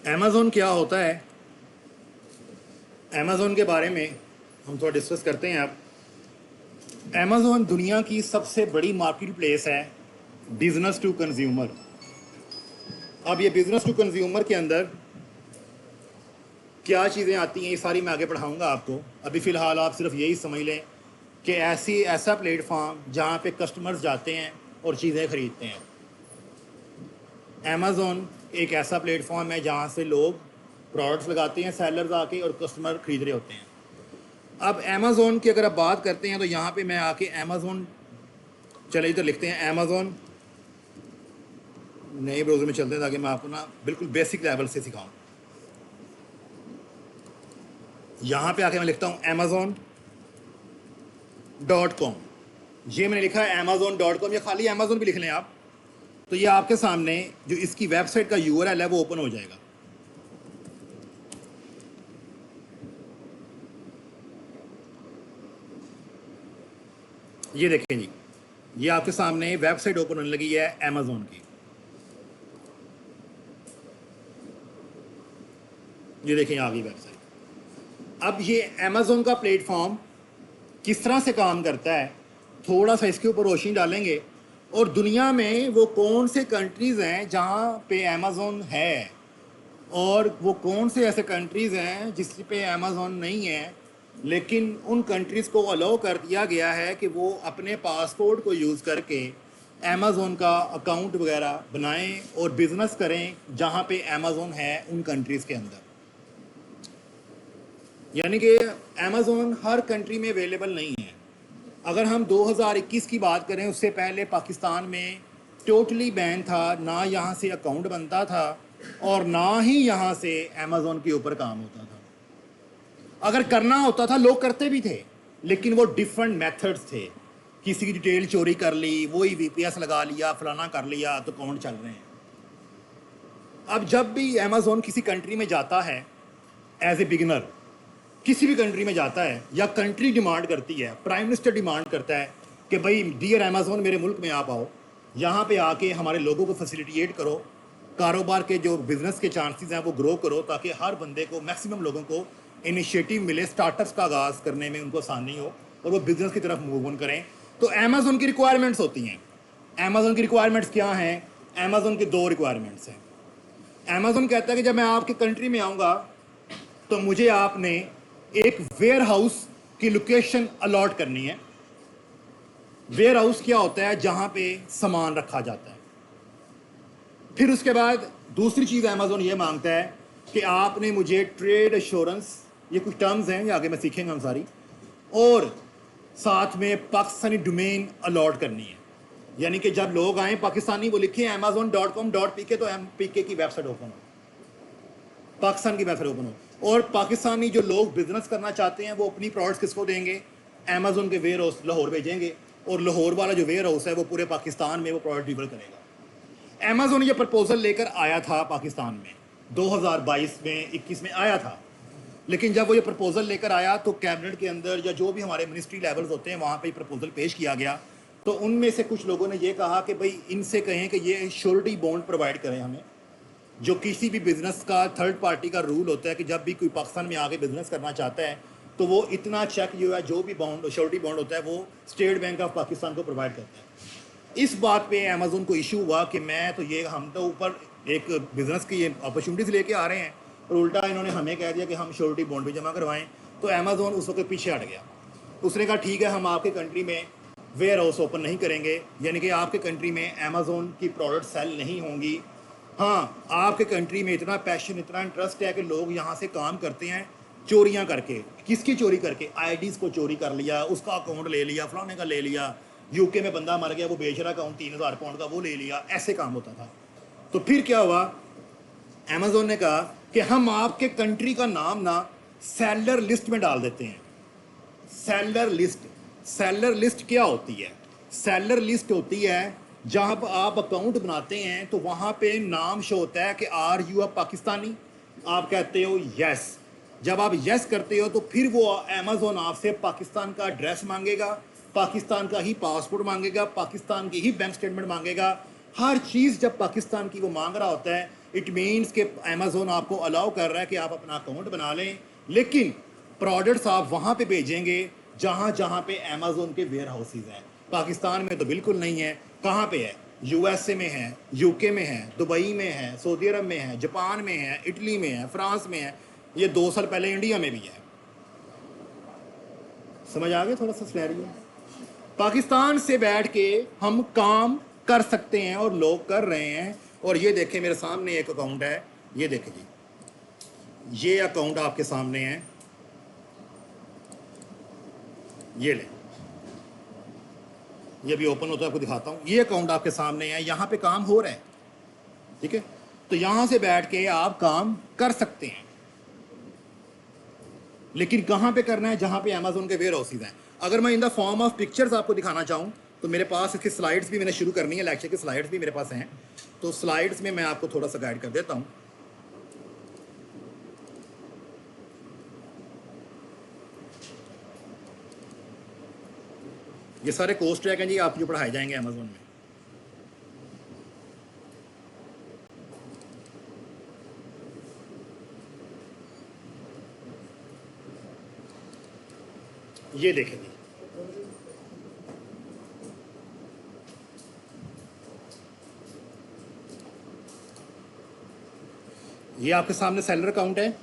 Amazon क्या होता है? अमेज़ोन के बारे में हम थोड़ा डिस्कस करते हैं अब। अमेज़ोन दुनिया की सबसे बड़ी मार्केट प्लेस है बिजनेस टू कंज्यूमर। अब ये बिजनेस टू कंज्यूमर के अंदर क्या चीज़ें आती हैं ये सारी मैं आगे पढ़ाऊंगा आपको। अभी फ़िलहाल आप सिर्फ यही समझ लें कि ऐसा प्लेटफॉर्म जहाँ पे कस्टमर्स जाते हैं और चीज़ें ख़रीदते हैं। अमेज़ोन एक ऐसा प्लेटफॉर्म है जहाँ से लोग प्रोडक्ट्स लगाते हैं, सेलर्स आके, और कस्टमर ख़रीद रहे होते हैं। अब अमेज़ोन की अगर आप बात करते हैं तो यहाँ पे मैं आके अमेज़ोन, चले इधर लिखते हैं अमेज़ोन, नए ब्राउज़र में चलते हैं ताकि मैं आपको ना बिल्कुल बेसिक लेवल से सिखाऊं। यहाँ पे आके मैं लिखता हूँ amazon.com। ये मैंने लिखा है amazon.com, या खाली अमेज़ोन भी लिख लें आप, तो ये आपके सामने जो इसकी वेबसाइट का URL है वो ओपन हो जाएगा। ये देखें जी, ये आपके सामने वेबसाइट ओपन होने लगी है अमेज़ोन की। ये देखें आ गई वेबसाइट। अब ये अमेज़ोन का प्लेटफॉर्म किस तरह से काम करता है, थोड़ा सा इसके ऊपर रोशनी डालेंगे, और दुनिया में वो कौन से कंट्रीज़ हैं जहाँ पे अमेज़ोन है, और वो कौन से ऐसे कंट्रीज़ हैं जिस पे अमेज़ोन नहीं है, लेकिन उन कंट्रीज़ को अलाउ कर दिया गया है कि वो अपने पासपोर्ट को यूज़ करके अमेज़ोन का अकाउंट वगैरह बनाएं और बिज़नेस करें जहाँ पे अमेज़ोन है उन कंट्रीज़ के अंदर। यानी कि अमेज़ोन हर कंट्री में अवेलेबल नहीं है। अगर हम 2021 की बात करें, उससे पहले पाकिस्तान में टोटली बैन था, ना यहाँ से अकाउंट बनता था और ना ही यहाँ से अमेज़ोन के ऊपर काम होता था। अगर करना होता था लोग करते भी थे, लेकिन वो डिफरेंट मेथड्स थे। किसी की डिटेल चोरी कर ली, वही VPS लगा लिया, फलाना कर लिया, तो अकाउंट चल रहे हैं। अब जब भी अमेज़ोन किसी कंट्री में जाता है एज ए बिगिनर, किसी भी कंट्री में जाता है, या कंट्री डिमांड करती है, प्राइम मिनिस्टर डिमांड करता है कि भाई डियर अमेज़ोन मेरे मुल्क में आप आओ, यहाँ पे आके हमारे लोगों को फैसिलिटेट करो, कारोबार के जो बिज़नेस के चांसेस हैं वो ग्रो करो, ताकि हर बंदे को, मैक्सिमम लोगों को इनिशिएटिव मिले, स्टार्टअप्स का आगाज़ करने में उनको आसानी हो और वो बिज़नेस की तरफ मूव ऑन करें। तो अमेज़ोन की रिक्वायरमेंट्स होती हैं। अमेज़ोन की रिक्वायरमेंट्स क्या हैं? अमेज़ोन की 2 रिक्वायरमेंट्स हैं। अमेज़ोन कहता है कि जब मैं आपकी कंट्री में आऊँगा तो मुझे आपने एक वेयर हाउस की लोकेशन अलॉट करनी है। वेयर हाउस क्या होता है? जहां पे सामान रखा जाता है। फिर उसके बाद दूसरी चीज़ अमेज़ोन ये मांगता है कि आपने मुझे ट्रेड एश्योरेंस, ये कुछ टर्म्स हैं, ये आगे मैं सीखेंगे हम सारी, और साथ में पाकिस्तानी डोमेन अलॉट करनी है। यानी कि जब लोग आए पाकिस्तानी, वो लिखे amazon.com.pk, तो PK की वेबसाइट ओपन हो, पाकिस्तान की वेबसाइट ओपन हो। और पाकिस्तानी जो लोग बिजनेस करना चाहते हैं वो अपनी प्रोडक्ट्स किसको देंगे? अमेज़ोन के वेयर हाउस लाहौर भेजेंगे, और लाहौर वाला जो वेयर हाउस है वो पूरे पाकिस्तान में वो प्रोडक्ट डिलीवर करेगा। अमेज़ोन ये प्रपोजल लेकर आया था पाकिस्तान में 2022 में, 21 में आया था, लेकिन जब वो ये प्रपोजल लेकर आया तो कैबिनेट के अंदर या जो भी हमारे मिनिस्ट्री लेवल्स होते हैं वहाँ पे प्रपोजल पेश किया गया। तो उनमें से कुछ लोगों ने ये कहा कि भाई इनसे कहें कि ये श्योरिटी बॉन्ड प्रोवाइड करें हमें। जो किसी भी बिज़नेस का थर्ड पार्टी का रूल होता है कि जब भी कोई पाकिस्तान में आके बिज़नेस करना चाहता है तो वो इतना चेक जो है, जो भी बॉन्ड, श्योरिटी बॉन्ड होता है, वो स्टेट बैंक ऑफ पाकिस्तान को प्रोवाइड करता है। इस बात पे अमेज़ोन को इशू हुआ कि मैं तो ये, हम तो ऊपर एक बिज़नेस की ये अपॉर्चुनिटीज़ लेके आ रहे हैं और उल्टा इन्होंने हमें कह दिया कि हम श्योरिटी बॉन्ड भी जमा करवाएं। तो अमेज़ोन उस वक्त पीछे हट गया। उसने कहा ठीक है, हम आपके कंट्री में वेयर हाउस ओपन नहीं करेंगे, यानी कि आपके कंट्री में अमेज़ोन की प्रोडक्ट सेल नहीं होंगी। हाँ, आपके कंट्री में इतना पैशन, इतना इंटरेस्ट है कि लोग यहाँ से काम करते हैं चोरियाँ करके। किसकी चोरी करके? IDs को चोरी कर लिया, उसका अकाउंट ले लिया, फलाने का ले लिया, UK में बंदा मर गया, वो बेच रहा अकाउंट 3000 पाउंड का, वो ले लिया, ऐसे काम होता था। तो फिर क्या हुआ? अमेज़ोन ने कहा कि हम आपके कंट्री का नाम ना सेलर लिस्ट में डाल देते हैं। सेलर लिस्ट, सेलर लिस्ट क्या होती है? सेलर लिस्ट होती है जहाँ पर आप अकाउंट बनाते हैं तो वहाँ पे नाम शो होता है कि आर यू अ पाकिस्तानी। आप कहते हो यस। जब आप यस करते हो तो फिर वो अमेज़ोन आपसे पाकिस्तान का एड्रेस मांगेगा, पाकिस्तान का ही पासपोर्ट मांगेगा, पाकिस्तान की ही बैंक स्टेटमेंट मांगेगा। हर चीज़ जब पाकिस्तान की वो मांग रहा होता है इट मीन्स कि अमेज़ोन आपको अलाउ कर रहा है कि आप अपना अकाउंट बना लें, लेकिन प्रोडक्ट्स आप वहाँ पे भेजेंगे जहाँ जहाँ पे अमेज़ोन के वेयर हाउसेज हैं। पाकिस्तान में तो बिल्कुल नहीं है। कहाँ पे है? यूएसए में है, यूके में है, दुबई में है, सऊदी अरब में है, जापान में है, इटली में है, फ्रांस में है, ये 2 साल पहले इंडिया में भी है। समझ आ गया थोड़ा सा सिनेरियो? पाकिस्तान से बैठ के हम काम कर सकते हैं और लोग कर रहे हैं। और ये देखें मेरे सामने एक अकाउंट है, ये देखें जी, ये अकाउंट आपके सामने है, ये ले, ये भी ओपन होता है, आपको दिखाता हूँ। ये अकाउंट आपके सामने है, यहाँ पे काम हो रहा है, ठीक है। तो यहाँ से बैठ के आप काम कर सकते हैं, लेकिन कहाँ पे करना है? जहाँ पे अमेज़ोन के वेयर हाउसेज हैं। अगर मैं in the form of pictures आपको दिखाना चाहूँ तो मेरे पास इसकी स्लाइड्स भी मैंने शुरू करनी है, लेक्चर की स्लाइड्स भी मेरे पास हैं, तो स्लाइड्स में मैं आपको थोड़ा सा गाइड कर देता हूँ। ये सारे कोर्स ट्रैक हैं जी, आप जो पढ़ाए जाएंगे अमेज़ोन में। ये देखें जी, ये आपके सामने सेलर अकाउंट है,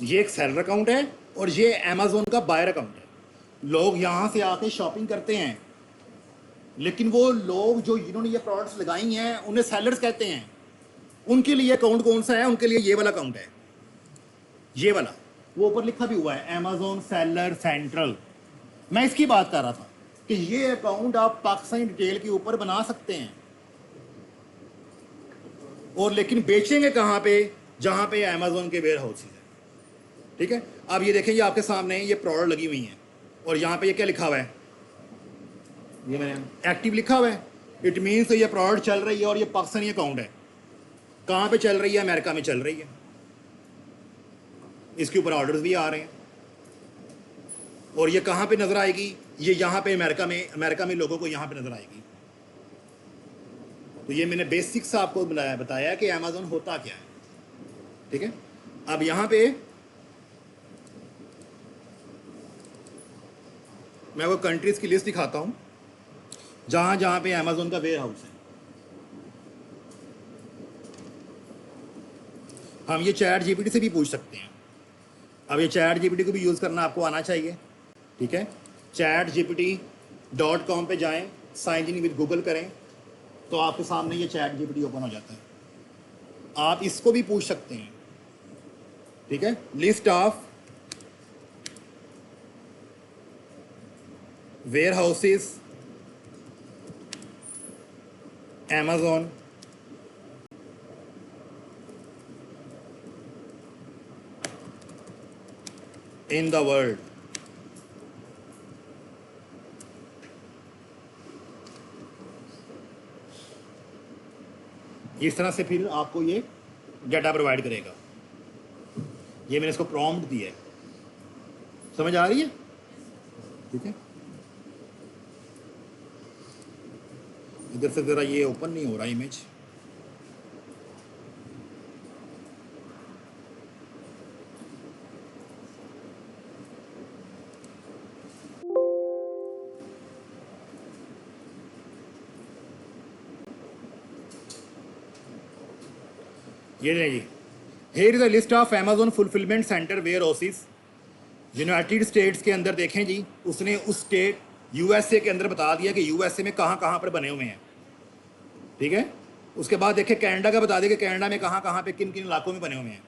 ये एक सेलर अकाउंट है, और ये अमेज़ोन का बायर अकाउंट है। लोग यहाँ से आके शॉपिंग करते हैं, लेकिन वो लोग जो जिन्होंने ये प्रोडक्ट्स लगाई हैं उन्हें सेलर्स कहते हैं। उनके लिए अकाउंट कौन सा है? उनके लिए ये वाला अकाउंट है, ये वाला, वो ऊपर लिखा भी हुआ है अमेज़ोन सेलर सेंट्रल। मैं इसकी बात कर रहा था कि ये अकाउंट आप पाकिस्तानी डिटेल के ऊपर बना सकते हैं, और लेकिन बेचेंगे कहाँ पे? जहाँ पे अमेज़ोन के वेयर हाउसेज है, ठीक है। अब ये देखें, ये आपके सामने ये प्रोडक्ट लगी हुई हैं, और यहाँ पे ये क्या लिखा हुआ है? ये मैंने एक्टिव लिखा हुआ है। इट मीन्स तो ये प्रोडक्ट चल रही है, और ये पाकिस्तानी अकाउंट है। कहाँ पे चल रही है? अमेरिका में चल रही है। इसके ऊपर ऑर्डर्स भी आ रहे हैं। और ये कहाँ पे नज़र आएगी? ये यहाँ पे अमेरिका में लोगों को यहाँ पे नज़र आएगी। तो ये मैंने बेसिक्स आपको बताया कि अमेज़ोन होता क्या है, ठीक है। अब यहाँ पे मैं वो कंट्रीज़ की लिस्ट दिखाता हूँ जहाँ जहाँ पे अमेज़ोन का वेयर हाउस है। हम ये चैट जीपीटी से भी पूछ सकते हैं। अब ये चैट जीपीटी को भी यूज़ करना आपको आना चाहिए, ठीक है। chatgpt.com पे जाएं, साइन इन विद गूगल करें, तो आपके सामने ये चैट जीपीटी ओपन हो जाता है। आप इसको भी पूछ सकते हैं, ठीक है। List of warehouses Amazon in the world. इस तरह से फिर आपको ये डाटा प्रोवाइड करेगा। ये मैंने इसको प्रॉम्प्ट दिया है, समझ आ रही है, ठीक है। इधर से ज़रा ये ओपन नहीं हो रहा इमेज। ये नहीं जी, here is a list of Amazon fulfilment centre warehouses. United States के अंदर देखें जी, उसने उस स्टेट यूएसए के अंदर बता दिया कि यूएसए में कहाँ कहाँ पर बने हुए हैं, ठीक है। उसके बाद देखें कनाडा का बता दिया कि कनाडा में कहाँ कहाँ पे किन किन इलाकों में बने हुए हैं।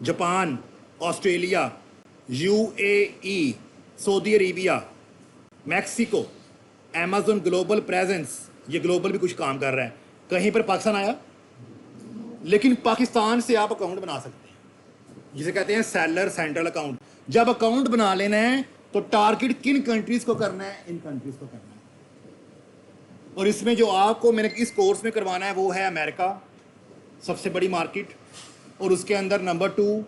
Japan, Australia, UAE, Saudi Arabia, Mexico, Amazon global presence, ये ग्लोबल भी कुछ काम कर रहा है। कहीं पर पाकिस्तान आया, लेकिन पाकिस्तान से आप अकाउंट बना सकते हैं, जिसे कहते हैं सेलर सेंट्रल अकाउंट। जब अकाउंट बना लेना है तो टारगेट किन कंट्रीज को करना है? इन कंट्रीज को करना है। और इसमें जो आपको मैंने इस कोर्स में करवाना है वो है अमेरिका, सबसे बड़ी मार्केट, और उसके अंदर नंबर 2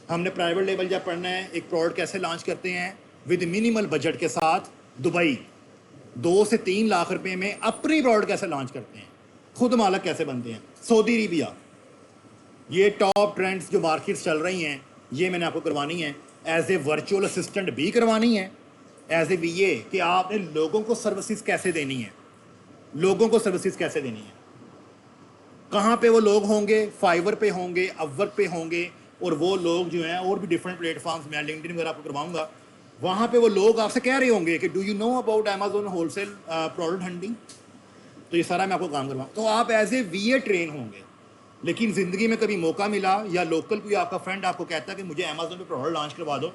हमने प्राइवेट लेवल जब पढ़ना है, एक प्रोडक्ट कैसे लॉन्च करते हैं विद मिनिमल बजट के साथ। दुबई 2 से 3 लाख रुपए में अपनी प्रोडक्ट कैसे लॉन्च करते हैं, खुद मालक कैसे बनते हैं। सऊदी अरेबिया, ये टॉप ट्रेंड्स जो मार्केट्स चल रही हैं ये मैंने आपको करवानी है, एज ए वर्चुअल असिस्टेंट भी करवानी है, एज ए वीए कि आपने लोगों को सर्विसेज कैसे देनी है, लोगों को सर्विसेज कैसे देनी है, कहाँ पे वो लोग होंगे, फाइवर पे होंगे, अपवर्क पे होंगे, और वो लोग जो हैं और भी डिफरेंट प्लेटफॉर्म्स में, लिंक्डइन वगैरह आपको करवाऊंगा, वहाँ पे वो लोग आपसे कह रहे होंगे कि do you know about Amazon wholesale product hunting. तो ये सारा मैं आपको काम करवाऊँ, तो आप एज ए वीए ट्रेन होंगे। लेकिन ज़िंदगी में कभी मौका मिला या लोकल कोई आपका फ्रेंड आपको कहता है कि मुझे अमेजोन पे प्रोडक्ट लॉन्च करवा दो,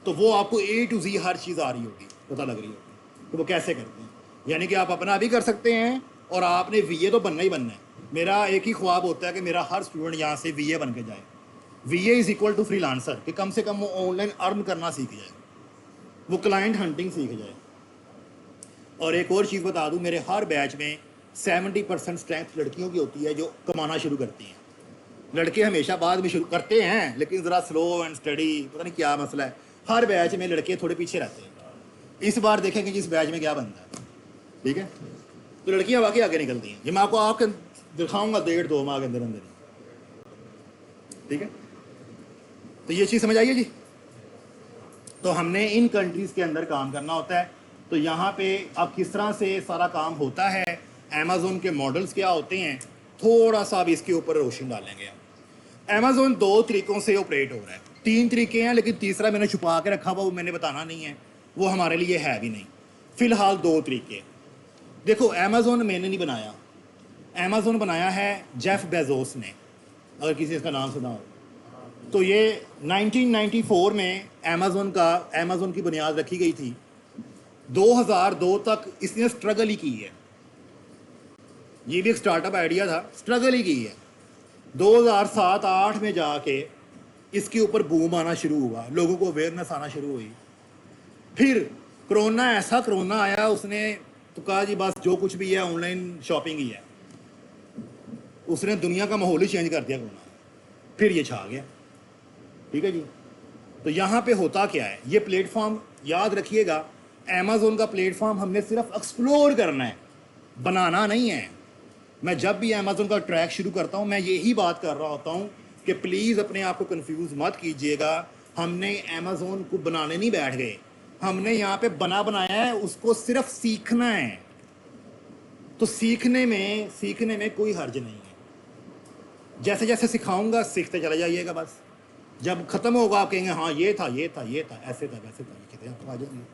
तो वो आपको A to Z हर चीज़ आ रही होगी, पता लग रही होगी तो वो कैसे करते हैं। यानी कि आप अपना भी कर सकते हैं और आपने वीए तो बनना ही बनना है। मेरा एक ही ख्वाब होता है कि मेरा हर स्टूडेंट यहाँ से वीए बन के जाए। VA is equal to freelancer, कि कम से कम वो ऑनलाइन अर्न करना सीख जाए, वो क्लाइंट हंटिंग सीख जाए। और एक और चीज़ बता दूँ, मेरे हर बैच में 70% स्ट्रेंथ लड़कियों की होती है जो कमाना शुरू करती हैं। लड़के हमेशा बाद में शुरू करते हैं लेकिन ज़रा स्लो एंड स्टडी, पता नहीं क्या मसला है, हर बैच में लड़के थोड़े पीछे रहते हैं। इस बार देखेंगे जिस बैच में क्या बनता है, ठीक है। तो लड़कियां वाकई आगे निकलती हैं, ये मैं आपको आपके दिखाऊंगा 1.5-2 माह के अंदर अंदर ही, ठीक है। तो ये चीज़ समझ आइए जी। तो हमने इन कंट्रीज़ के अंदर काम करना होता है। तो यहाँ पे अब किस तरह से सारा काम होता है, अमेज़ोन के मॉडल्स क्या होते हैं, थोड़ा सा अब इसके ऊपर रोशनी डालेंगे। अमेज़ोन 2 तरीक़ों से ऑपरेट हो रहा है, 3 तरीके हैं, लेकिन तीसरा मैंने छुपा के रखा हुआ, वो मैंने बताना नहीं है, वो हमारे लिए है भी नहीं। फ़िलहाल 2 तरीके। देखो, अमेज़ोन मैंने नहीं बनाया, अमेज़ोन बनाया है जेफ बेजोस ने, अगर किसी इसका नाम सुना हो तो। ये 1994 में अमेज़ोन की बुनियाद रखी गई थी। 2002 तक इसने स्ट्रगल ही की है, ये भी एक स्टार्टअप आइडिया था, स्ट्रगल ही की है। 2007-8 में जाके इसके ऊपर बूम आना शुरू हुआ, लोगों को अवेयरनेस आना शुरू हुई। फिर कोरोना, ऐसा कोरोना आया, उसने तो कहा जी बस जो कुछ भी है ऑनलाइन शॉपिंग ही है, उसने दुनिया का माहौल ही चेंज कर दिया कोरोना। फिर ये छा गया, ठीक है जी। तो यहाँ पे होता क्या है, ये प्लेटफॉर्म याद रखिएगा, अमेज़ोन का प्लेटफॉर्म हमने सिर्फ एक्सप्लोर करना है, बनाना नहीं है। मैं जब भी अमेज़ोन का ट्रैक शुरू करता हूँ मैं यही बात कर रहा होता हूँ कि प्लीज़ अपने आप को कंफ्यूज मत कीजिएगा। हमने अमेज़ोन को बनाने नहीं बैठ गए, हमने यहाँ पे बनाया है, उसको सिर्फ सीखना है। तो सीखने में कोई हर्ज नहीं है, जैसे जैसे सिखाऊंगा सीखते चले जाइएगा। बस जब ख़त्म होगा आप कहेंगे हाँ ये था, ऐसे था, वैसे था, कहते हैं आप आ जाइए,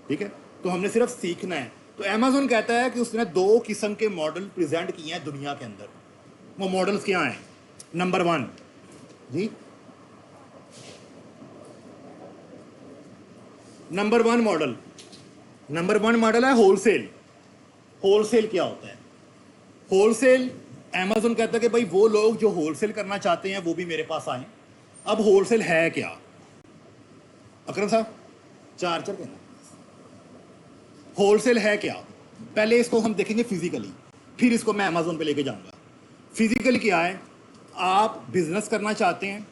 ठीक है। तो हमने सिर्फ सीखना है। तो अमेज़ोन कहता है कि उसने 2 किस्म के मॉडल प्रेजेंट किए हैं दुनिया के अंदर। वो मॉडल्स क्या हैं? नंबर 1 जी, नंबर 1 मॉडल है होलसेल। होलसेल क्या होता है? होलसेल, अमेज़ोन कहता है कि भाई वो लोग जो होलसेल करना चाहते हैं वो भी मेरे पास आए। अब होलसेल है क्या? अकरम साहब चार्जर कहना, होलसेल है क्या? पहले इसको हम देखेंगे फिजिकली, फिर इसको मैं अमेज़ोन पे लेके जाऊंगा। फिजिकली क्या है? आप बिजनेस करना चाहते हैं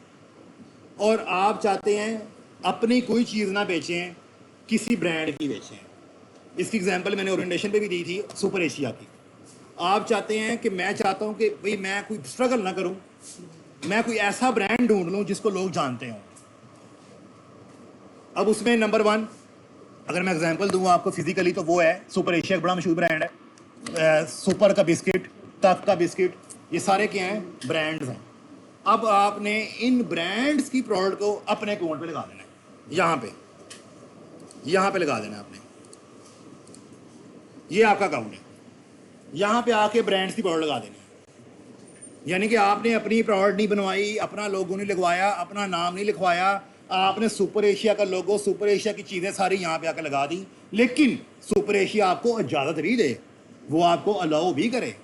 और आप चाहते हैं अपनी कोई चीज़ ना बेचें, किसी ब्रांड की बेचें। इसकी एग्जांपल मैंने ओरिएंटेशन पे भी दी थी, सुपर एशिया की। आप चाहते हैं कि मैं चाहता हूं कि भाई मैं कोई स्ट्रगल ना करूं, मैं कोई ऐसा ब्रांड ढूंढ लूं जिसको लोग जानते हों। अब उसमें नंबर 1 अगर मैं एग्जांपल दूं आपको फिजिकली, तो वो है सुपर एशिया, बड़ा मशहूर ब्रांड है। सुपर का बिस्किट, तक का बिस्किट, ये सारे क्या हैं? ब्रांड्स हैं। अब आपने इन ब्रांड्स की प्रोडक्ट को अपने अकाउंट पे लगा देना है, यहाँ पे लगा देना है आपने। ये आपका अकाउंट है, यहाँ पे आके ब्रांड्स की प्रोडक्ट लगा देनी है। यानी कि आपने अपनी प्रोडक्ट नहीं बनवाई, अपना लोगो नहीं लगवाया, अपना नाम नहीं लिखवाया, आपने सुपर एशिया का लोगो, सुपर एशिया की चीज़ें सारी यहाँ पे आके लगा दी। लेकिन सुपर एशिया आपको इजाज़त भी दे, वो आपको अलाउ भी करे,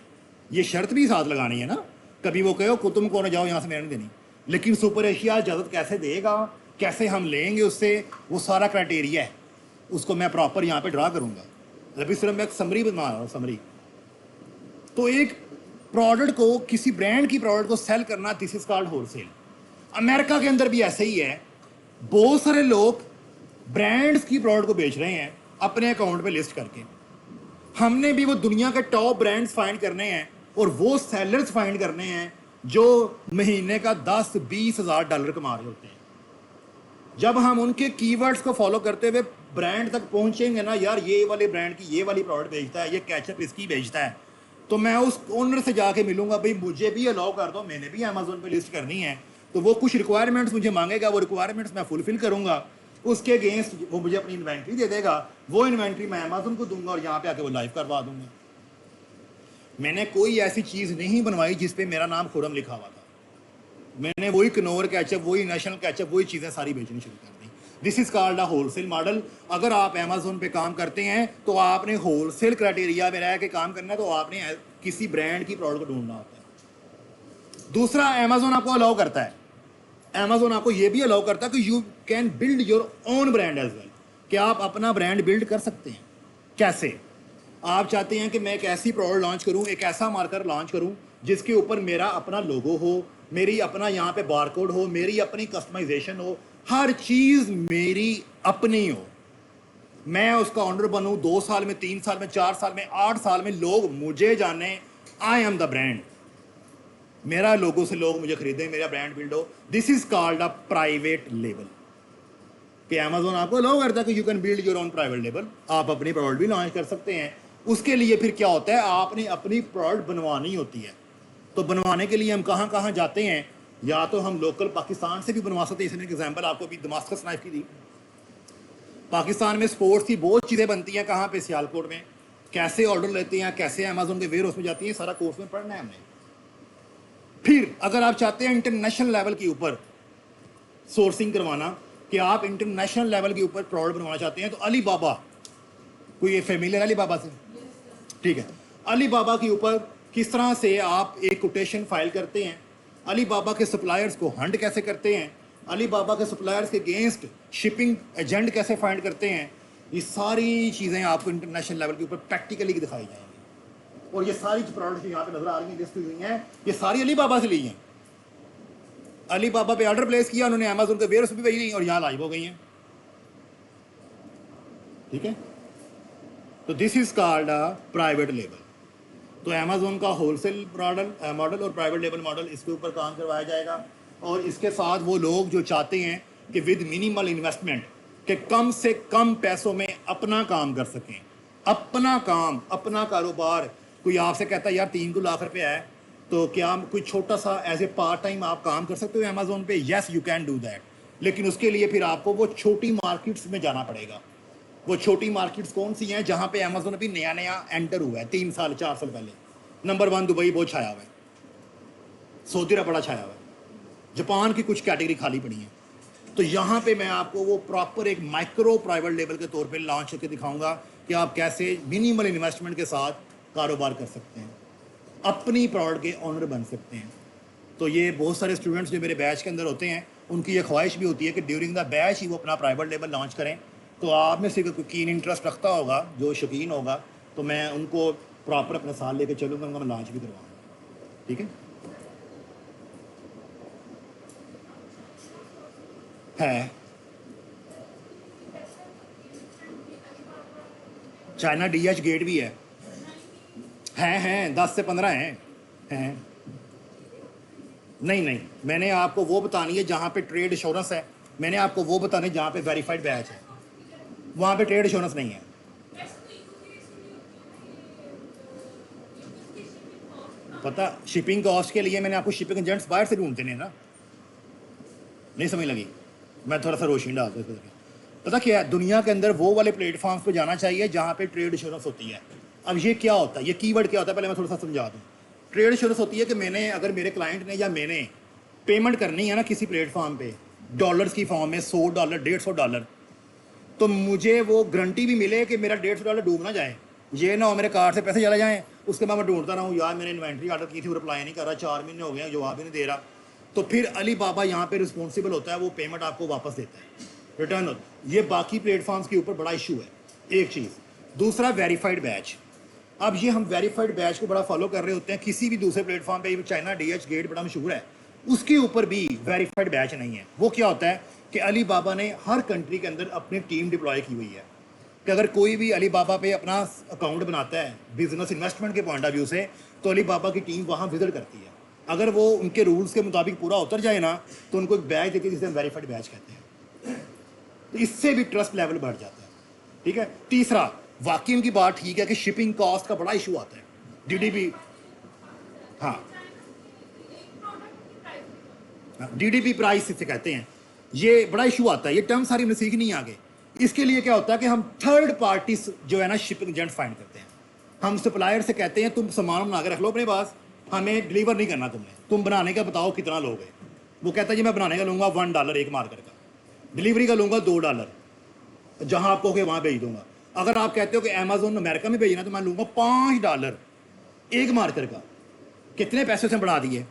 ये शर्त भी साथ लगानी है ना। कभी वो कहो तुम कौन जाओ यहाँ से, मैंने नहीं देनी। लेकिन सुपर एशिया इजाज़त कैसे देगा, कैसे हम लेंगे उससे, वो सारा क्राइटेरिया है, उसको मैं प्रॉपर यहाँ पे ड्रा करूँगा। अभी सिर्फ मैं एक समरी बना रहा हूँ, समरी। तो एक प्रोडक्ट को, किसी ब्रांड की प्रोडक्ट को सेल करना, this is called wholesale. America के अंदर भी ऐसे ही है, बहुत सारे लोग ब्रांड्स की प्रोडक्ट को बेच रहे हैं अपने अकाउंट पे लिस्ट करके। हमने भी वो दुनिया के टॉप ब्रांड्स फाइंड करने हैं और वो सेलर्स फाइंड करने हैं जो महीने का 10-20 हज़ार डॉलर कमा रहे होते हैं। जब हम उनके कीवर्ड्स को फॉलो करते हुए ब्रांड तक पहुंचेंगे ना, यार ये वाले ब्रांड की ये वाली प्रोडक्ट बेचता है, ये कैचअप इसकी बेचता है, तो मैं उस ओनर से जाके मिलूंगा, भाई मुझे भी अलाउ कर दो, मैंने भी अमेजोन पे लिस्ट करनी है। तो वो कुछ रिक्वायरमेंट्स मुझे मांगेगा, वो रिक्वायरमेंट्स मैं फुलफिल करूंगा, उसके अगेंस्ट वो मुझे अपनी इन्वेंट्री दे देगा, वो इन्वेंट्री मैं अमेजोन को दूंगा और यहाँ पे आके वो लाइव करवा दूंगा। मैंने कोई ऐसी चीज़ नहीं बनवाई जिस पे मेरा नाम खुरम लिखा हुआ था। मैंने वही कनौर कैचअप, वही नेशनल कैचअप, वही चीज़ें सारी बेचनी शुरू कर दी। This is called a wholesale model. अगर आप अमेजोन पे काम करते हैं तो आपने होलसेल क्राइटेरिया में रह के काम करना है, तो आपने किसी ब्रांड की प्रोडक्ट को ढूंढना होता है। दूसरा, अमेजोन आपको अलाउ करता है, अमेजोन आपको ये भी अलाउ करता है कि you can build your own brand as well, कि आप अपना ब्रांड बिल्ड कर सकते हैं। कैसे? आप चाहते हैं कि मैं एक ऐसी प्रोडक्ट लॉन्च करूं, एक ऐसा मार्कर लॉन्च करूं जिसके ऊपर मेरा अपना लोगो हो, मेरी अपना यहाँ पे बारकोड हो, मेरी अपनी कस्टमाइजेशन हो, हर चीज़ मेरी अपनी हो, मैं उसका ऑनर बनूं, 2 साल में, 3 साल में, 4 साल में, 8 साल में लोग मुझे जाने, आई एम द ब्रांड, मेरा लोगो से लोग मुझे खरीदें, मेरा ब्रांड बिल्ड हो। This is called a private label. कि अमेजोन आपको अलाउ करता है कि you can build your own private label, आप अपनी प्रोडक्ट भी लॉन्च कर सकते हैं। उसके लिए फिर क्या होता है, आपने अपनी प्रोडक्ट बनवानी होती है। तो बनवाने के लिए हम कहाँ कहाँ जाते हैं, या तो हम लोकल पाकिस्तान से भी बनवा सकते हैं। इसमें एग्जाम्पल आपको भी दमास्कस नाइफ की दी। पाकिस्तान में स्पोर्ट्स की बहुत चीज़ें बनती हैं, कहाँ पे, सियालकोट में। कैसे ऑर्डर लेते हैं, कैसे अमेजोन के वेयर हाउस में जाती हैं, सारा कोर्स में पढ़ना है हमने। फिर अगर आप चाहते हैं इंटरनेशनल लेवल के ऊपर सोर्सिंग करवाना, कि आप इंटरनेशनल लेवल के ऊपर प्रोडक्ट बनवाना चाहते हैं, तो अली बाबा, कोई फेमिलियर अली बाबा से? ठीक है। अली बाबा के ऊपर किस तरह से आप एक कोटेशन फाइल करते हैं, अली बाबा के सप्लायर्स को हंट कैसे करते हैं, अली बाबा के सप्लायर्स के अगेंस्ट शिपिंग एजेंट कैसे फाइंड करते हैं, ये सारी चीज़ें आपको इंटरनेशनल लेवल के ऊपर प्रैक्टिकली दिखाई जाएंगी। और ये सारी प्रोडक्ट्स यहाँ पे नजर आ रही हैं, लिस्ट हुई हैं, ये सारी अली बाबा से ली हैं। अली बाबा पे ऑर्डर प्लेस किया उन्होंने, अमेजोन के वेयर हाउस भी भेज ली और यहाँ लाइव हो गई हैं। ठीक है। तो this is called a private label. तो अमेजोन का होलसेल मॉडल और प्राइवेट लेबल मॉडल, इसके ऊपर काम करवाया जाएगा। और इसके साथ वो लोग जो चाहते हैं कि विद मिनिमल इन्वेस्टमेंट, के कम से कम पैसों में अपना काम कर सकें, अपना काम, अपना कारोबार। कोई आपसे कहता है यार 3 लाख रुपये है, तो क्या कोई छोटा सा एज ए पार्ट टाइम आप काम कर सकते हो अमेजोन पे? Yes, you can do that. लेकिन उसके लिए फिर आपको वो छोटी मार्केट्स में जाना पड़ेगा। वो छोटी मार्केट्स कौन सी हैं जहाँ पे अमेजोन अभी नया नया एंटर हुआ है, 3 साल 4 साल पहले? नंबर 1 दुबई बहुत छाया हुआ है, सऊदी अरब बड़ा छाया हुआ है, जापान की कुछ कैटेगरी खाली पड़ी है। तो यहाँ पे मैं आपको वो प्रॉपर एक माइक्रो प्राइवेट लेवल के तौर पे लॉन्च करके दिखाऊंगा कि आप कैसे मिनिमल इन्वेस्टमेंट के साथ कारोबार कर सकते हैं, अपनी प्रोडक्ट के ऑनर बन सकते हैं। तो ये बहुत सारे स्टूडेंट्स जो मेरे बैच के अंदर होते हैं, उनकी ये ख्वाहिश भी होती है कि ड्यूरिंग द बैच ही वो अपना प्राइवेट लेबल लॉन्च करें। तो आप में से कोई कीन इंटरेस्ट रखता होगा, जो शौकीन होगा, तो मैं उनको प्रॉपर अपने साथ लेके चलूँगा, उनका मैं लॉन्च भी करवाऊँगा। ठीक है। चाइना DH गेट भी है, हैं 10 से 15 हैं। नहीं, मैंने आपको वो बतानी है जहाँ पे ट्रेड इंश्योरेंस है, मैंने आपको वो बतानी है जहाँ पे वेरीफाइड बैच है, वहाँ पे ट्रेड इंश्योरेंस नहीं है। पता, शिपिंग कॉस्ट के लिए मैंने आपको शिपिंग एजेंट्स बाहर से ढूंढते हैं ना, नहीं समझ लगी? मैं थोड़ा सा रोशनी डालता हूँ। पता क्या है, दुनिया के अंदर वो वाले प्लेटफॉर्म्स पे जाना चाहिए जहाँ पे ट्रेड इंश्योरेंस होती है। अब ये क्या होता है, ये कीवर्ड क्या होता है, पहले मैं थोड़ा सा समझा दूँ। ट्रेड इंश्योरेंस होती है कि मैंने, अगर मेरे क्लाइंट ने या मैंने पेमेंट करनी है ना किसी प्लेटफॉर्म पे डॉलर्स की फॉर्म में, $100, $150, तो मुझे वो गारंटी भी मिले कि मेरा $150 डूब ना जाए। ये ना हो मेरे कार्ड से पैसे चले जाएँ, उसके बाद मैं ढूंढता रहूँ, यार मैंने इन्वेंट्री ऑर्डर की थी, वो रिप्लाई नहीं कर रहा, 4 महीने हो गए, जवाब ही नहीं दे रहा। तो फिर अली बाबा यहाँ पे रिस्पॉन्सिबल होता है, वो पेमेंट आपको वापस देता है, रिटर्न होता है। ये बाकी प्लेटफॉर्म्स के ऊपर बड़ा इशू है, एक चीज़। दूसरा, वेरीफाइड बैच। अब ये हम वेरीफाइड बैच को बड़ा फॉलो कर रहे होते हैं, किसी भी दूसरे प्लेटफॉर्म पे, चाइना DH गेट बड़ा मशहूर है, उसके ऊपर भी वेरीफाइड बैच नहीं है। वो क्या होता है कि अली बाबा ने हर कंट्री के अंदर अपनी टीम डिप्लॉय की हुई है, कि अगर कोई भी अली बाबा पे अपना अकाउंट बनाता है बिजनेस इन्वेस्टमेंट के पॉइंट ऑफ व्यू से, तो अली बाबा की टीम वहाँ विजिट करती है। अगर वो उनके रूल्स के मुताबिक पूरा उतर जाए ना तो उनको एक बैच देती है जिसे हम वेरीफाइड बैच कहते हैं। तो इससे भी ट्रस्ट लेवल बढ़ जाता है। ठीक है। तीसरा, वाकई उनकी बात ठीक है कि शिपिंग कॉस्ट का बड़ा इशू आता है। डीडीपी, हाँ, डीडीपी प्राइस इसे कहते हैं, ये बड़ा इशू आता है। ये टर्म सारी हमने सीखनी है आगे। इसके लिए क्या होता है कि हम थर्ड पार्टी जो है ना शिपिंग एजेंट फाइंड करते हैं। हम सप्लायर से कहते हैं तुम सामान बना के रख लो अपने पास, हमें डिलीवर नहीं करना तुमने, तुम बनाने का बताओ कितना लोगे। वो कहता है जी मैं बनाने का लूँगा $1 एक मार्कर का, डिलीवरी का लूँगा $2, जहाँ आप कहोगे वहाँ भेज दूंगा। अगर आप कहते हो कि अमेजोन अमेरिका में भेजना तो मैं लूँगा $5 एक मार्कर का। कितने पैसे उसने बढ़ा दिए?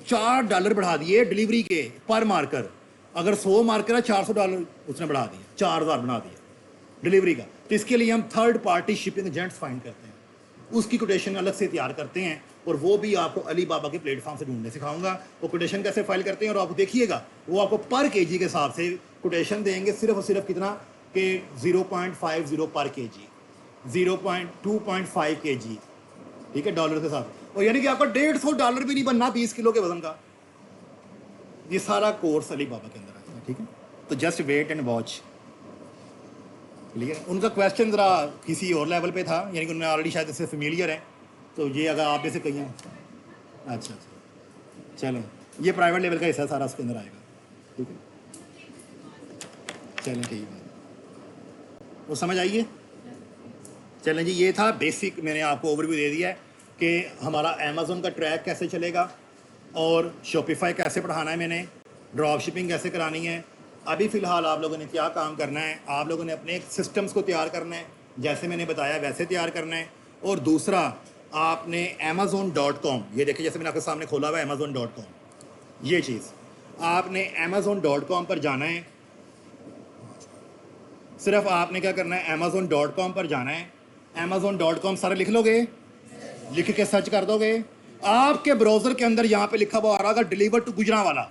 $4 बढ़ा दिए डिलीवरी के पर मार्कर। अगर 100 मार्कर है $400 उसने बढ़ा दिया, 4000 बना दिया डिलीवरी का। तो इसके लिए हम third party shipping agents find करते हैं, उसकी कोटेशन अलग से तैयार करते हैं, और वो भी आपको अली बाबा के प्लेटफॉर्म से ढूंढने सिखाऊंगा। वो कोटेशन कैसे फाइल करते हैं, और आप देखिएगा वो आपको पर केजी के हिसाब से कोटेशन देंगे, सिर्फ और सिर्फ कितना कि 0.50 पर केजी, 0.2.5 केजी। ठीक है, डॉलर के साथ। और यानी कि आपका $150 भी नहीं बनना 20 किलो के वजन का। ये सारा कोर्स अली बाबा के अंदर आता है। ठीक है, तो just wait and watch. Clear? उनका क्वेश्चन ज़रा किसी और लेवल पे था, यानी कि उन्होंने ऑलरेडी शायद इससे फेमिलियर है। तो ये अगर आप जैसे कहीं अच्छा चलें, ये प्राइवेट लेवल का हिस्सा सारा उसके अंदर आएगा। ठीक है, चलें ठीक है, वो समझ आइए। चलें जी, ये था बेसिक, मैंने आपको ओवरव्यू दे दिया है कि हमारा अमेज़न का ट्रैक कैसे चलेगा और शॉपिफाई कैसे पढ़ाना है, मैंने ड्रॉप शिपिंग कैसे करानी है। अभी फ़िलहाल आप लोगों ने क्या काम करना है, आप लोगों ने अपने सिस्टम्स को तैयार करना है, जैसे मैंने बताया वैसे तैयार करना है। और दूसरा, आपने amazon.com, ये देखिए जैसे मैंने आपके सामने खोला हुआ है amazon.com, ये चीज़ आपने amazon.com पर जाना है। सिर्फ आपने क्या करना है, amazon.com पर जाना है। amazon.com सारा लिख लोगे, लिख के सर्च कर दोगे, आपके ब्राउज़र के अंदर यहाँ पे लिखा हुआ आ रहा होगा डिलीवर टू गुजरांवाला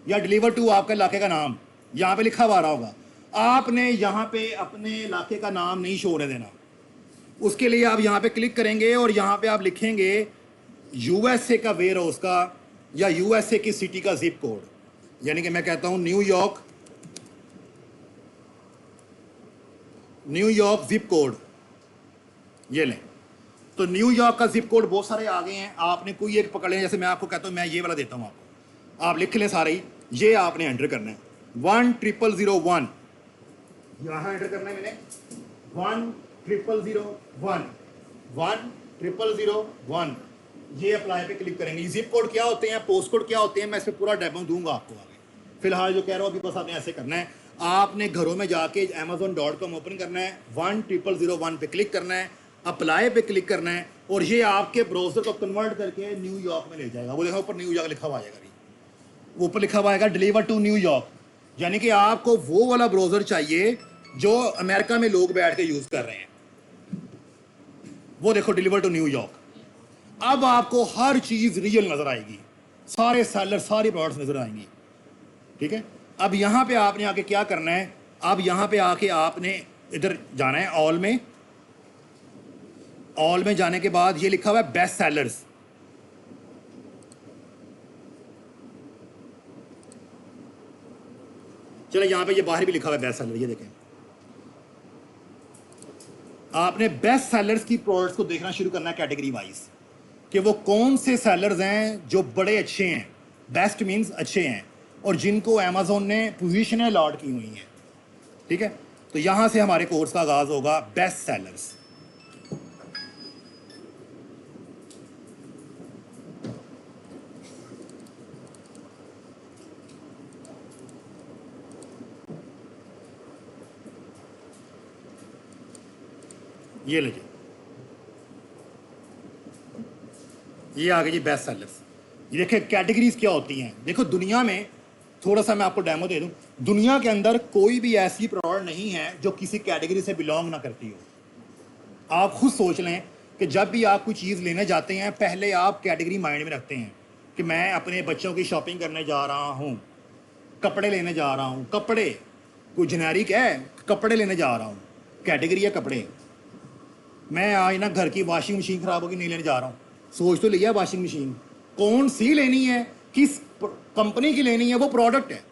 या डिलीवर टू आपके इलाके का नाम, यहाँ पे लिखा हुआ आ रहा होगा। आपने यहाँ पे अपने इलाके का नाम नहीं शो होने देना। उसके लिए आप यहाँ पे क्लिक करेंगे और यहाँ पे आप लिखेंगे यूएसए का वेयर हाउस का या यूएसए की सिटी का जिप कोड। यानी कि मैं कहता हूँ न्यूयॉर्क जिप कोड, ये लें। तो न्यूयॉर्क का जिप कोड बहुत सारे आ गए हैं, आपने कोई एक पकड़ लें। जैसे मैं आपको कहता हूँ, मैं ये वाला देता हूँ आपको, आप लिख लें सारे ही। ये आपने एंटर करना है 10001, यहाँ एंटर करना है मैंने 10001 ये अप्लाई पे क्लिक करेंगे। जिप कोड क्या होते हैं, पोस्ट कोड क्या होते हैं, मैं इस पर पूरा डेमो दूंगा आपको आगे। फिलहाल जो कह रहा हूँ अभी बस आपने ऐसे करना है, आपने घरों में जाके amazon.com ओपन करना है, 10001 पे क्लिक करना है, अप्लाई पे क्लिक करना है, और ये आपके ब्राउज़र को कन्वर्ट करके न्यूयॉर्क में ले जाएगा। वो देखो ऊपर न्यूयॉर्क लिखा हुआ आएगा, ऊपर लिखा हुआ आएगा डिलीवर टू न्यूयॉर्क। यानी कि आपको वो वाला ब्राउज़र चाहिए जो अमेरिका में लोग बैठ के यूज़ कर रहे हैं। वो देखो डिलीवर टू न्यूयॉर्क। अब आपको हर चीज़ रियल नज़र आएगी, सारे सेलर, सारी प्रोडक्ट्स नज़र आएंगी। ठीक है, अब यहाँ पे आपने आके क्या करना है, अब यहाँ पे आके आपने इधर जाना है ऑल में। ऑल में जाने के बाद ये लिखा हुआ है बेस्ट सेलर्स। चलो यहाँ पे ये बाहर भी लिखा हुआ है बेस्ट सेलर, ये देखें। आपने बेस्ट सेलर्स की प्रोडक्ट्स को देखना शुरू करना है कैटेगरी वाइज, कि वो कौन से सेलर्स हैं जो बड़े अच्छे हैं, बेस्ट मींस अच्छे हैं, और जिनको अमेज़न ने पोजीशनें अलॉट की हुई हैं। ठीक है, तो यहाँ से हमारे कोर्स का आगाज़ होगा बेस्ट सेलर्स। ये लीजिए, ये आ गई जी बेस्ट सेलर्स। ये देखिए कैटेगरीज क्या होती हैं। देखो दुनिया में, थोड़ा सा मैं आपको डेमो दे दूं, दुनिया के अंदर कोई भी ऐसी प्रोडक्ट नहीं है जो किसी कैटेगरी से बिलोंग ना करती हो। आप खुद सोच लें कि जब भी आप कोई चीज़ लेने जाते हैं, पहले आप कैटेगरी माइंड में रखते हैं कि मैं अपने बच्चों की शॉपिंग करने जा रहा हूँ, कपड़े लेने जा रहा हूँ। कपड़े कोई जेनेरिक है, कपड़े लेने जा रहा हूँ, कैटेगरी है कपड़े। मैं आज ना घर की वॉशिंग मशीन ख़राब होगी, नहीं लेने जा रहा हूँ, सोच तो लिया वॉशिंग मशीन कौन सी लेनी है, किस कंपनी की लेनी है, वो प्रोडक्ट है।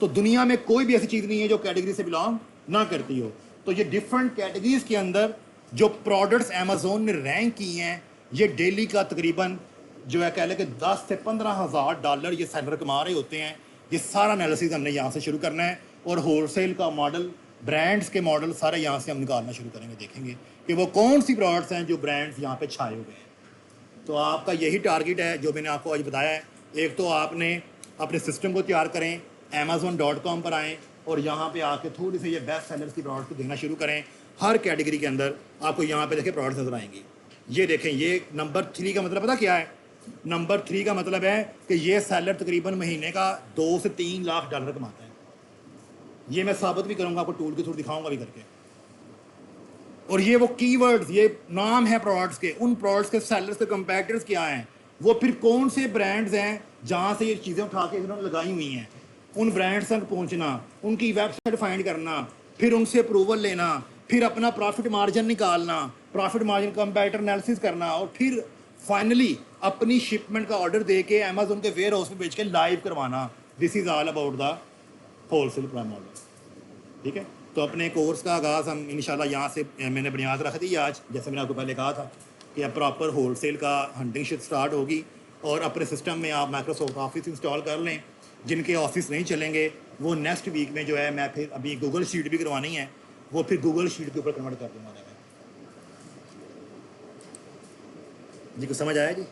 तो दुनिया में कोई भी ऐसी चीज़ नहीं है जो कैटेगरी से बिलोंग ना करती हो। तो ये डिफरेंट कैटेगरीज के अंदर जो प्रोडक्ट्स अमेज़ोन ने रैंक की हैं, ये डेली का तकरीबन जो है कह लें कि 10 से 15,000 डॉलर ये सेलर कमा रहे होते हैं। ये सारा एनालिसिस हमने यहाँ से शुरू करना है और होलसेल का मॉडल, ब्रांड्स के मॉडल सारे यहाँ से हम निकालना शुरू करेंगे। देखेंगे कि वो कौन सी प्रोडक्ट्स हैं जो ब्रांड्स यहाँ पे छाए हुए हैं। तो आपका यही टारगेट है जो मैंने आपको आज बताया है। एक तो आपने अपने सिस्टम को तैयार करें, amazon.com पर आएँ और यहाँ पे आके थोड़ी सी ये बेस्ट सेलर्स की प्रोडक्ट को देखना शुरू करें। हर कैटेगरी के अंदर आपको यहाँ पे देखें प्रोडक्ट्स नजर आएंगी। ये देखें, ये नंबर 3 का मतलब पता क्या है? नंबर 3 का मतलब है कि ये सेलर तकरीबन महीने का 2 से 3 लाख डॉलर कमाता है। ये मैं साबित भी करूँगा, आपको टूल के थ्रू दिखाऊंगा भी करके। और ये वो कीवर्ड्स, ये नाम है प्रोडक्ट्स के, उन प्रोडक्ट्स के सेलर्स के कंपैटिटर्स क्या हैं, वो फिर कौन से ब्रांड्स हैं जहाँ से ये चीज़ें उठा के इन्होंने लगाई हुई हैं, उन ब्रांड्स तक पहुँचना, उनकी वेबसाइट फाइंड करना, फिर उनसे अप्रूवल लेना, फिर अपना प्रॉफिट मार्जिन निकालना, प्रॉफिट मार्जिन कंपैरेटर एनालिसिस करना, और फिर फाइनली अपनी शिपमेंट का ऑर्डर दे के अमेज़न के वेयर हाउस में बेच के लाइव करवाना। This is all about the wholesale prime model. ठीक है, तो अपने कोर्स का आगाज़ हम इंशाल्लाह यहाँ से मैंने बुनियाद रख दी आज, जैसे मैंने आपको पहले कहा था कि अब प्रॉपर होलसेल का हंटिंग शिट स्टार्ट होगी। और अपने सिस्टम में आप माइक्रोसॉफ्ट ऑफिस इंस्टॉल कर लें। जिनके ऑफिस नहीं चलेंगे वो नेक्स्ट वीक में जो है, मैं फिर अभी गूगल शीट भी करवानी है, वो फिर गूगल शीट के ऊपर कन्वर्ट कर दूँगा मैं। जी, कुछ समझ आया जी?